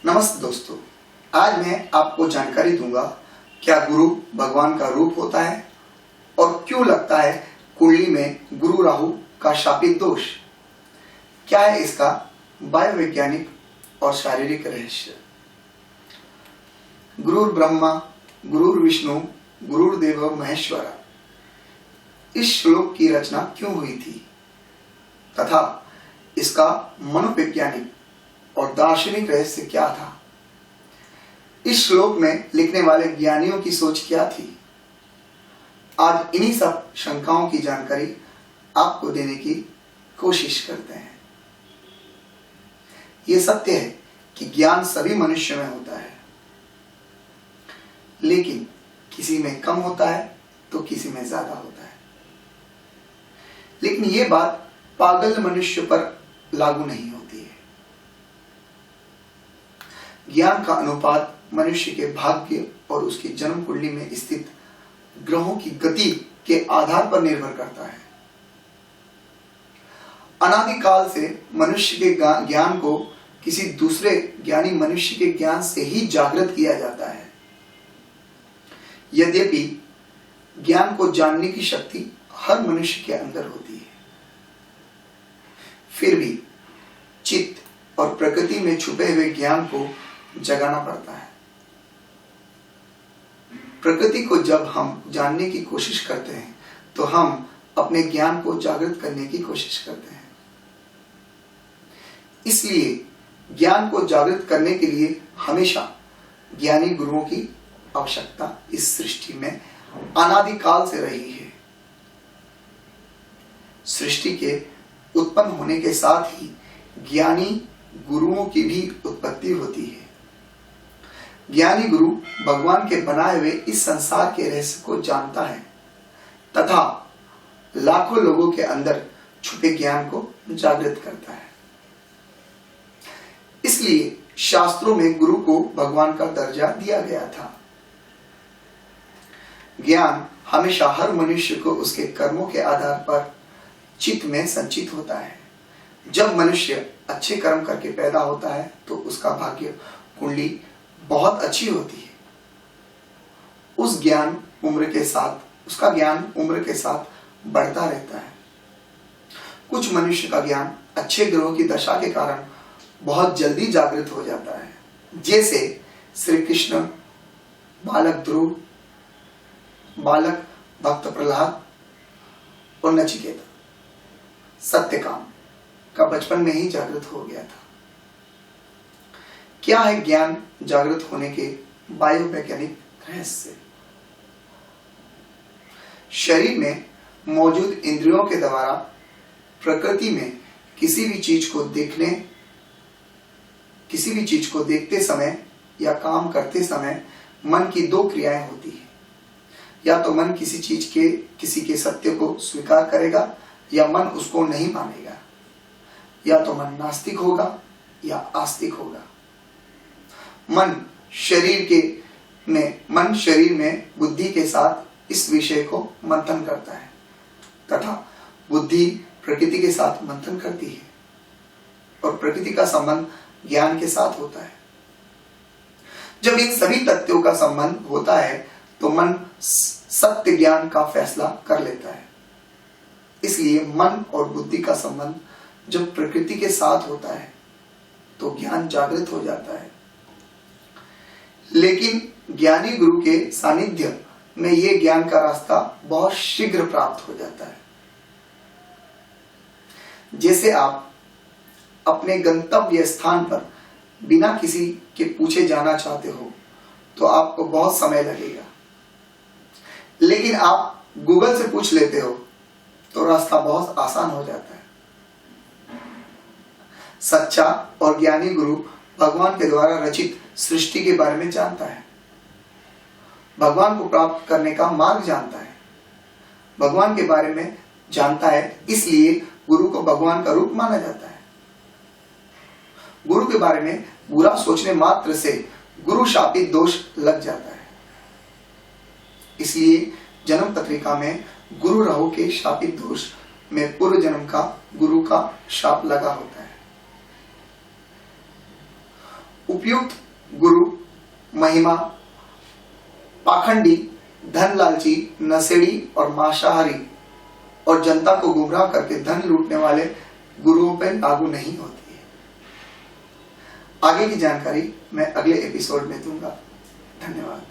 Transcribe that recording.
नमस्ते दोस्तों, आज मैं आपको जानकारी दूंगा क्या गुरु भगवान का रूप होता है और क्यों लगता है कुंडली में गुरु राहु का शापित दोष। क्या है इसका वायुवैज्ञानिक और शारीरिक रहस्य। गुरुर् ब्रह्मा गुरुर्विष्णु गुरुर्देव महेश्वरा, इस श्लोक की रचना क्यों हुई थी तथा इसका मनोवैज्ञानिक और दार्शनिक रहस्य क्या था। इस श्लोक में लिखने वाले ज्ञानियों की सोच क्या थी। आज इन्हीं सब शंकाओं की जानकारी आपको देने की कोशिश करते हैं। यह सत्य है कि ज्ञान सभी मनुष्य में होता है, लेकिन किसी में कम होता है तो किसी में ज्यादा होता है। लेकिन यह बात पागल मनुष्य पर लागू नहीं होती है। ज्ञान का अनुपात मनुष्य के भाग्य और उसकी जन्म कुंडली में स्थित ग्रहों की गति के आधार पर निर्भर करता है। अनादिकाल से मनुष्य के ज्ञान को किसी दूसरे ज्ञानी मनुष्य के ज्ञान से ही जागृत किया जाता है। यद्यपि ज्ञान को जानने की शक्ति हर मनुष्य के अंदर होती है, फिर भी चित्त और प्रकृति में छुपे हुए ज्ञान को जगाना पड़ता है। प्रकृति को जब हम जानने की कोशिश करते हैं तो हम अपने ज्ञान को जागृत करने की कोशिश करते हैं। इसलिए ज्ञान को जागृत करने के लिए हमेशा ज्ञानी गुरुओं की आवश्यकता इस सृष्टि में अनादिकाल से रही है। सृष्टि के उत्पन्न होने के साथ ही ज्ञानी गुरुओं की भी उत्पत्ति होती है। ज्ञानी गुरु भगवान के बनाए हुए इस संसार के रहस्य को जानता है तथा लाखों लोगों के अंदर छुपे ज्ञान को जागृत करता है। इसलिए शास्त्रों में गुरु को भगवान का दर्जा दिया गया था। ज्ञान हमेशा हर मनुष्य को उसके कर्मों के आधार पर चित्त में संचित होता है। जब मनुष्य अच्छे कर्म करके पैदा होता है तो उसका भाग्य कुंडली बहुत अच्छी होती है। उसका ज्ञान उम्र के साथ बढ़ता रहता है। कुछ मनुष्य का ज्ञान अच्छे ग्रहों की दशा के कारण बहुत जल्दी जागृत हो जाता है, जैसे श्री कृष्ण, बालक ध्रुव, बालक भक्त प्रहलाद और नचिकेता। सत्यकाम का बचपन में ही जागृत हो गया था। क्या है ज्ञान जागृत होने के वायुवैज्ञानिक रहस्य। शरीर में मौजूद इंद्रियों के द्वारा प्रकृति में किसी भी चीज को देखते समय या काम करते समय मन की दो क्रियाएं होती है। या तो मन किसी के सत्य को स्वीकार करेगा या मन उसको नहीं मानेगा। या तो मन नास्तिक होगा या आस्तिक होगा। मन शरीर में बुद्धि के साथ इस विषय को मंथन करता है तथा बुद्धि प्रकृति के साथ मंथन करती है और प्रकृति का संबंध ज्ञान के साथ होता है। जब इन सभी तथ्यों का संबंध होता है तो मन सत्य ज्ञान का फैसला कर लेता है। इसलिए मन और बुद्धि का संबंध जब प्रकृति के साथ होता है तो ज्ञान जागृत हो जाता है। लेकिन ज्ञानी गुरु के सानिध्य में यह ज्ञान का रास्ता बहुत शीघ्र प्राप्त हो जाता है। जैसे आप अपने गंतव्य स्थान पर बिना किसी के पूछे जाना चाहते हो तो आपको बहुत समय लगेगा, लेकिन आप गूगल से पूछ लेते हो तो रास्ता बहुत आसान हो जाता है। सच्चा और ज्ञानी गुरु भगवान के द्वारा रचित सृष्टि के बारे में जानता है, भगवान को प्राप्त करने का मार्ग जानता है, भगवान के बारे में जानता है। इसलिए गुरु को भगवान का रूप माना जाता है। गुरु के बारे में बुरा सोचने मात्र से गुरु शापित दोष लग जाता है। इसलिए जन्म पत्रिका में गुरु राहु के शापित दोष में पूर्व जन्म का गुरु का शाप लगा होता है। उपयुक्त गुरु, महिमा, पाखंडी, धन लालची, नशेड़ी और मांसाहारी और जनता को गुमराह करके धन लूटने वाले गुरुओं पर लागू नहीं होती है। आगे की जानकारी मैं अगले एपिसोड में दूंगा। धन्यवाद।